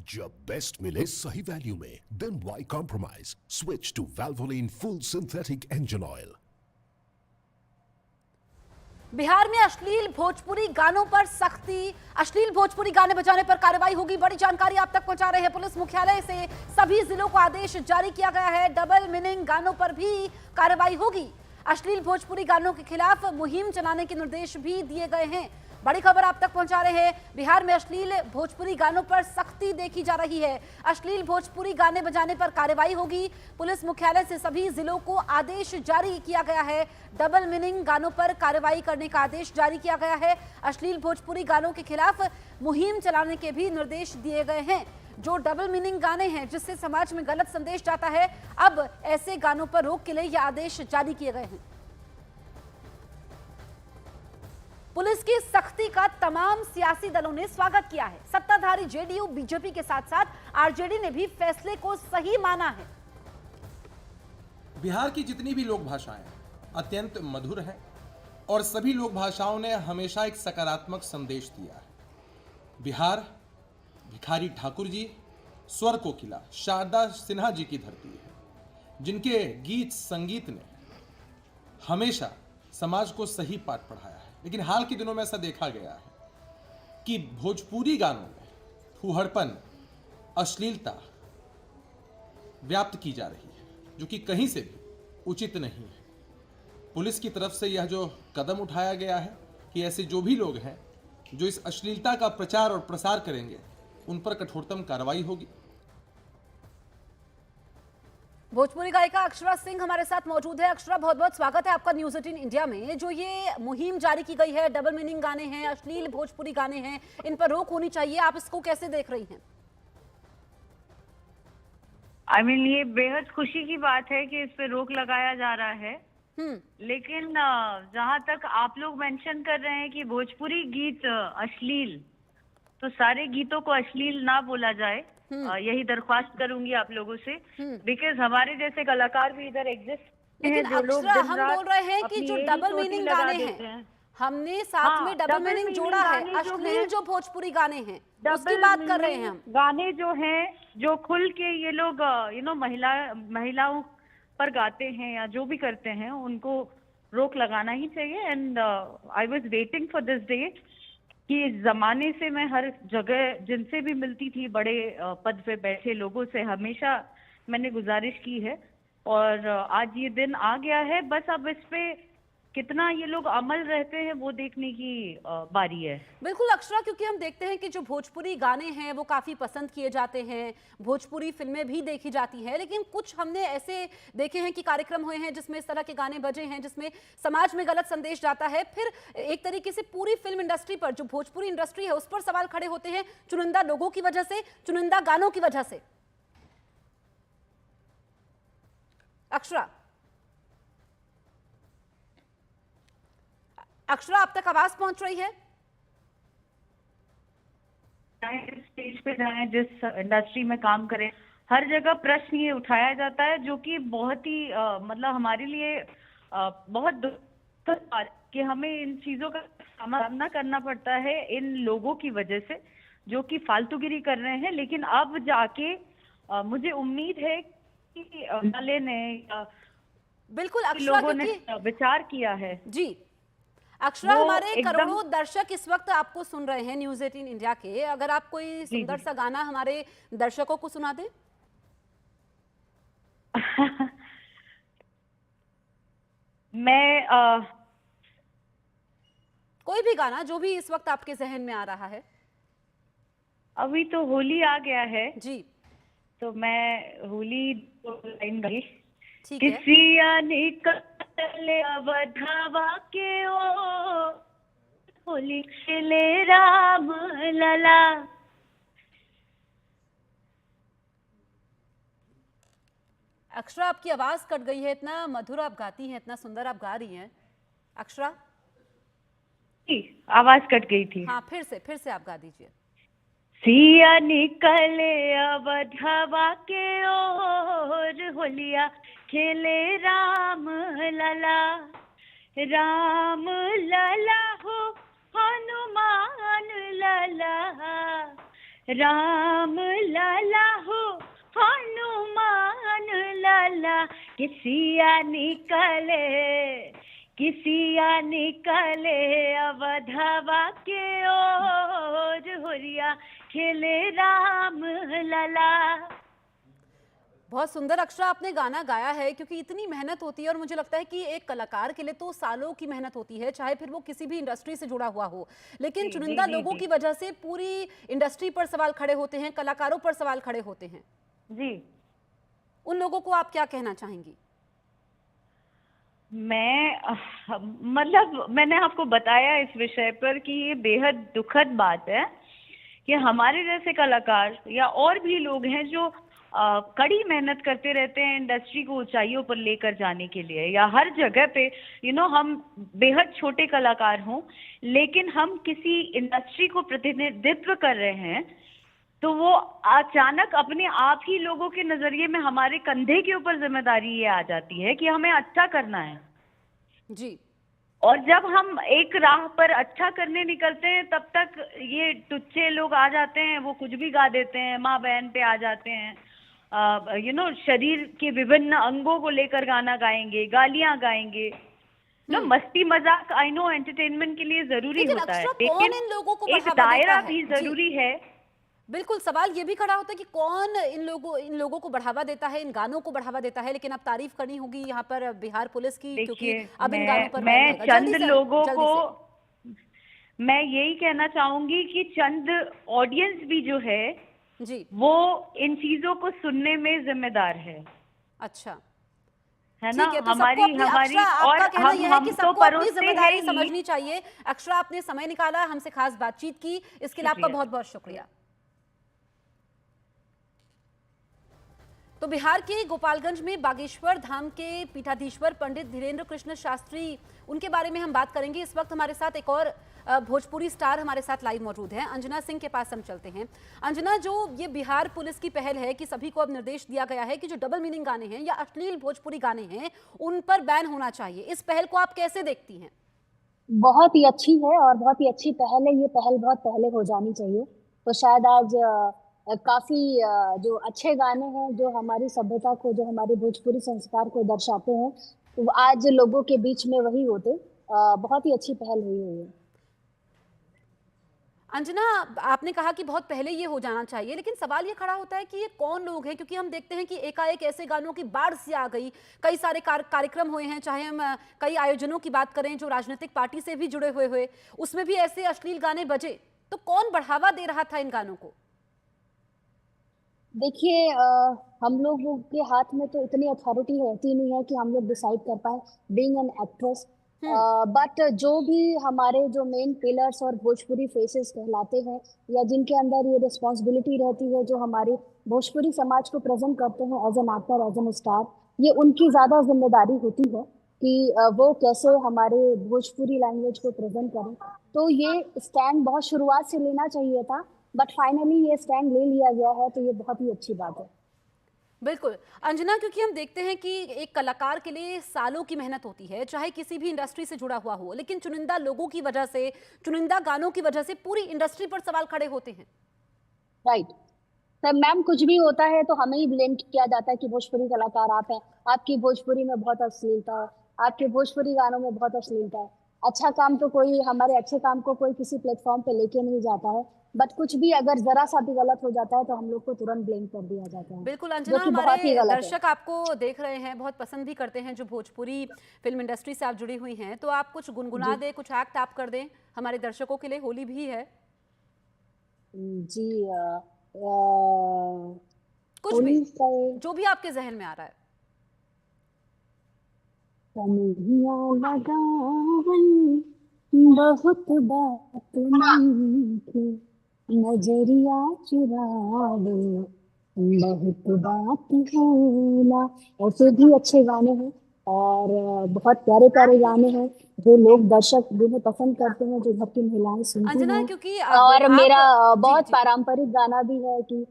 जब बेस्ट मिले सही वैल्यू में, then why compromise? Switch to Valvoline full synthetic engine oil. Bihar में अश्लील भोजपुरी गानों पर सख्ती, अश्लील भोजपुरी गाने बजाने पर कार्रवाई होगी। बड़ी जानकारी आप तक पहुंचा रहे हैं पुलिस मुख्यालय से। सभी जिलों को आदेश जारी किया गया है। डबल मीनिंग गानों पर भी कार्रवाई होगी। अश्लील भोजपुरी गानों के खिलाफ मुहिम चलाने के निर्देश भी दिए गए हैं। बड़ी खबर आप तक पहुंचा रहे हैं। बिहार में अश्लील भोजपुरी गानों पर सख्ती देखी जा रही है। अश्लील भोजपुरी गाने बजाने पर कार्रवाई होगी। पुलिस मुख्यालय से सभी जिलों को आदेश जारी किया गया है। डबल मीनिंग गानों पर कार्रवाई करने का आदेश जारी किया गया है। अश्लील भोजपुरी गानों के खिलाफ मुहिम चलाने के भी निर्देश दिए गए हैं। जो डबल मीनिंग गाने हैं जिससे समाज में गलत संदेश जाता है, अब ऐसे गानों पर रोक के लिए ये आदेश जारी किए गए हैं। पुलिस की सख्ती का तमाम सियासी दलों ने स्वागत किया है। सत्ताधारी जेडीयू बीजेपी के साथ साथ आरजेडी ने भी फैसले को सही माना है। बिहार की जितनी भी लोक भाषाएं अत्यंत मधुर हैं और सभी लोक भाषाओं ने हमेशा एक सकारात्मक संदेश दिया है। बिहार भिखारी ठाकुर जी, स्वर कोकिला शारदा सिन्हा जी की धरती है, जिनके गीत संगीत ने हमेशा समाज को सही पाठ पढ़ाया है। लेकिन हाल के दिनों में ऐसा देखा गया है कि भोजपुरी गानों में फूहड़पन, अश्लीलता व्याप्त की जा रही है, जो कि कहीं से भी उचित नहीं है। पुलिस की तरफ से यह जो कदम उठाया गया है कि ऐसे जो भी लोग हैं जो इस अश्लीलता का प्रचार और प्रसार करेंगे, उन पर कठोरतम कार्रवाई होगी। भोजपुरी गायिका अक्षरा सिंह हमारे साथ मौजूद है। अक्षरा, बहुत बहुत स्वागत है आपका न्यूज़ 18 इंडिया में। जो ये मुहिम जारी की गई है, डबल मीनिंग गाने हैं, अश्लील भोजपुरी गाने हैं, इन पर रोक होनी चाहिए, आप इसको कैसे देख रही हैं? ये बेहद खुशी की बात है कि इस पे रोक लगाया जा रहा है। लेकिन जहाँ तक आप लोग मेंशन कर रहे हैं कि भोजपुरी गीत अश्लील, तो सारे गीतों को अश्लील ना बोला जाए, यही दरख्वास्त करूंगी आप लोगों से। बिकॉज हमारे जैसे कलाकार भी इधर एग्जिस्ट हैं, जो लोग हम बोल रहे हैं कि जो डबल मीनिंग गाने हैं, हमने साथ में डबल मीनिंग जोड़ा है। अश्लील जो भोजपुरी गाने हैं उसकी बात कर रहे हैं हम। गाने जो हैं, जो खुल के ये लोग महिलाओं पर गाते हैं या जो भी करते हैं, उनको रोक लगाना ही चाहिए। And I was waiting for this day कि इस जमाने से मैं हर जगह जिनसे भी मिलती थी, बड़े पद पे बैठे लोगों से हमेशा मैंने गुजारिश की है, और आज ये दिन आ गया है। बस अब इस पे कितना ये लोग अमल रहते हैं वो देखने की बारी है। बिल्कुल अक्षरा, क्योंकि हम देखते हैं कि जो भोजपुरी गाने हैं वो काफी पसंद किए जाते हैं, भोजपुरी फिल्में भी देखी जाती हैं, लेकिन कुछ हमने ऐसे देखे हैं कि कार्यक्रम हुए हैं जिसमें इस तरह के गाने बजे हैं जिसमें समाज में गलत संदेश जाता है। फिर एक तरीके से पूरी फिल्म इंडस्ट्री पर, जो भोजपुरी इंडस्ट्री है, उस पर सवाल खड़े होते हैं, चुनिंदा लोगों की वजह से, चुनिंदा गानों की वजह से। अक्षरा, आप तक आवाज पहुंच रही है? स्टेज पे जाएं, जिस इंडस्ट्री में काम करें, हर जगह प्रश्न ये उठाया जाता है, जो कि बहुत ही हमारे लिए बहुत दुखद बात कि हमें इन चीजों का सामना करना पड़ता है इन लोगों की वजह से, जो कि फालतूगिरी कर रहे हैं। लेकिन अब जाके मुझे उम्मीद है कि वाले ने बिल्कुल अक्षरा, लोगों ने विचार किया है। जी अक्षरा, हमारे करोड़ों दर्शक इस वक्त आपको सुन रहे हैं न्यूज़ 18 इंडिया के। अगर आप कोई सुंदर सा गाना हमारे दर्शकों को सुना दें। मैं कोई भी गाना जो भी इस वक्त आपके जहन में आ रहा है। अभी तो होली आ गया है जी, तो मैं होली लाइन गाई। ठीक है। किसिया निकले अवधावा के ओ, होली खेले राम लला। अक्षरा, आपकी आवाज कट गई है। इतना मधुर आप गाती हैं, इतना सुंदर आप गा रही हैं। अक्षरा, आवाज कट गई थी। हाँ, फिर से आप गा दीजिए। सिया निकले अवधावा के ओर, होलिया खेले राम लला। राम लला हो हनुमान लला, राम लाला हो हनुमान लाला, किसिया निकले अवधवा के ओर, होरिया खेले राम लला। बहुत सुंदर अक्षरा आपने गाना गाया है, क्योंकि इतनी मेहनत होती है और मुझे लगता है कि एक कलाकार के लिए तो सालों की मेहनत होती है, चाहे फिर वो किसी भी इंडस्ट्री से जुड़ा हुआ हो, लेकिन चुनिंदा लोगों की वजह से पूरी इंडस्ट्री पर सवाल खड़े होते हैं, कलाकारों पर सवाल खड़े होते हैं जी। उन लोगों को आप क्या कहना चाहेंगी? मतलब मैंने आपको बताया इस विषय पर कि ये बेहद दुखद बात है कि हमारे जैसे कलाकार या और भी लोग हैं जो कड़ी मेहनत करते रहते हैं इंडस्ट्री को ऊंचाइयों पर लेकर जाने के लिए, या हर जगह पे हम बेहद छोटे कलाकार हों, लेकिन हम किसी इंडस्ट्री को प्रतिनिधित्व कर रहे हैं, तो वो अचानक अपने आप ही लोगों के नजरिए में हमारे कंधे के ऊपर जिम्मेदारी ये आ जाती है कि हमें अच्छा करना है जी। और जब हम एक राह पर अच्छा करने निकलते हैं, तब तक ये टुच्चे लोग आ जाते हैं, वो कुछ भी गा देते हैं, माँ बहन पे आ जाते हैं, शरीर के विभिन्न अंगों को लेकर गाना गाएंगे, गालियां गाएंगे, मस्ती मजाक आई नो एंटरटेनमेंट के लिए जरूरी होता है, लेकिन इन लोगों को एक दायरा भी जरूरी है। बिल्कुल, सवाल ये भी खड़ा होता है कि कौन इन लोगों को बढ़ावा देता है, इन गानों को बढ़ावा देता है। लेकिन अब तारीफ करनी होगी यहाँ पर बिहार पुलिस की, क्योंकि अब इन गानों पर मैं चंद लोगों को मैं यही कहना चाहूंगी कि चंद ऑडियंस भी जो है जी, वो इन चीजों को सुनने में जिम्मेदार है। अच्छा, है ना? तो हमारी और कहना यह है कि सबको अपनी जिम्मेदारी ही समझनी चाहिए। अक्षरा, आपने समय निकाला, हमसे खास बातचीत की, इसके लिए आपका बहुत बहुत शुक्रिया। तो बिहार के गोपालगंज में बागेश्वर धाम के पीठाधीश्वर पंडित धीरेन्द्र कृष्ण शास्त्री, उनके बारे में हम बात करेंगे। इस वक्त हमारे साथ एक और भोजपुरी स्टार हमारे साथ लाइव मौजूद हैं। अंजना सिंह के पास हम चलते हैं। अंजना, जो ये बिहार पुलिस की पहल है कि सभी को अब निर्देश दिया गया है कि जो डबल मीनिंग गाने हैं या अश्लील भोजपुरी गाने हैं उन पर बैन होना चाहिए, इस पहल को आप कैसे देखती हैं? बहुत ही अच्छी है और बहुत ही अच्छी पहल है। ये पहल बहुत पहले हो जानी चाहिए। तो शायद आज काफी जो अच्छे गाने हैं, जो हमारी सभ्यता को, जो हमारे भोजपुरी संस्कार को दर्शाते हैं, तो आज लोगों के बीच में वही होते। बहुत ही अच्छी पहल हुई है। अंजना, आपने कहा कि बहुत पहले ये हो जाना चाहिए, लेकिन सवाल ये खड़ा होता है कि ये कौन लोग हैं, क्योंकि हम देखते हैं कि एकाएक ऐसे गानों की बाढ़ सी आ गई। कई सारे कार्यक्रम हुए हैं, चाहे हम कई आयोजनों की बात करें जो राजनीतिक पार्टी से भी जुड़े हुए, उसमें भी ऐसे अश्लील गाने बजे। तो कौन बढ़ावा दे रहा था इन गानों को? देखिए, हम लोगों के हाथ में तो इतनी अथॉरिटी रहती नहीं है कि हम लोग डिसाइड कर पाए, बीइंग एन एक्ट्रेस। बट जो भी हमारे जो मेन पिलर्स और भोजपुरी फेसेस कहलाते हैं, या जिनके अंदर ये रिस्पॉन्सिबिलिटी रहती है, जो हमारे भोजपुरी समाज को प्रेजेंट करते हैं as an actor, as an star, ये उनकी ज्यादा जिम्मेदारी होती है कि वो कैसे हमारे भोजपुरी लैंग्वेज को प्रेजेंट करें। तो ये स्टैंड बहुत शुरुआत से लेना चाहिए था, बट फाइनली ये स्टैंड ले लिया गया है, तो ये बहुत ही अच्छी बात है। बिल्कुल अंजना, क्योंकि हम देखते हैं कि एक कलाकार के लिए सालों की मेहनत होती है, चाहे किसी भी इंडस्ट्री से जुड़ा हुआ हो, लेकिन चुनिंदा लोगों की वजह से, चुनिंदा गानों की वजह से पूरी इंडस्ट्री पर सवाल खड़े होते हैं। राइट। तो मैम, कुछ भी होता है तो हमें ही ब्लेम किया जाता है कि भोजपुरी कलाकार आप हैं, आपकी भोजपुरी में बहुत अश्लीलता है, आपके भोजपुरी गानों में बहुत अश्लीलता है। अच्छा काम तो कोई, हमारे अच्छे काम को कोई किसी प्लेटफॉर्म पे लेके नहीं जाता है, बट कुछ भी अगर जरा सा भी गलत हो जाता है तो हम लोग को तुरंत ब्लेम कर दिया जाता है। बिल्कुल अंजना, हमारे दर्शक आपको देख रहे हैं, बहुत पसंद भी करते हैं जो भोजपुरी फिल्म इंडस्ट्री से आप जुड़ी हुई हैं, तो आप कुछ गुनगुना दें, कुछ एक्ट आप कर दें हमारे दर्शकों के लिए। होली भी है जी, कुछ भी जो भी आपके जहन में आ रहा है। बहुत बात नहीं थी, नजरिया चुरावे बहुत बात होला। ऐसे भी अच्छे गाने हैं और बहुत प्यारे प्यारे गाने हैं जो लोग दर्शक जिन्हें पसंद करते हैं, जो घर की महिलाएं सुनती हैं। क्योंकि और मेरा बहुत पारंपरिक गाना भी है कि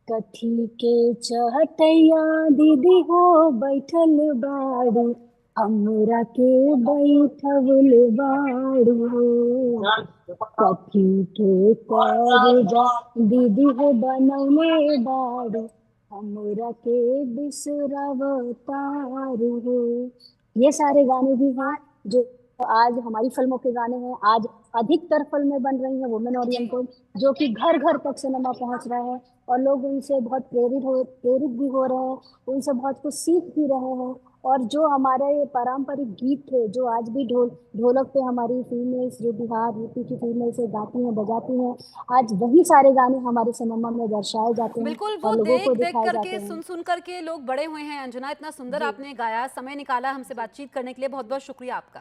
कथी के चहटैया दीदी हो बैठल बाड़ी, हमरा के बैठवल बाड़ू हो, कथी के करजा दीदी हो बनौले बाड़ू, हमरा के बिसरावतारू हो। ये सारे गाने भी हैं जो आज हमारी फिल्मों के गाने हैं। आज अधिकतर फिल्में बन रही हैं वुमेन ओरिएंटेड, जो कि घर घर तक सिनेमा पहुंच रहा है और लोग उनसे बहुत प्रेरित भी हो रहे हैं, उनसे बहुत कुछ सीख भी रहे हैं। और जो हमारे पारंपरिक गीत थे, जो आज भी ढोलक पे हमारी फीमेल्स जो बिहार यूपी की फीमेल्स गाती हैं बजाती हैं, आज वही सारे गाने हमारे सिनेमा में दर्शाए जाते हैं बिल्कुल, और वो लोगों को देख देख दिखाए जाते करके हैं। सुन करके लोग बड़े हुए हैं। अंजना, इतना सुंदर आपने गाया, समय निकाला हमसे बातचीत करने के लिए, बहुत बहुत शुक्रिया आपका।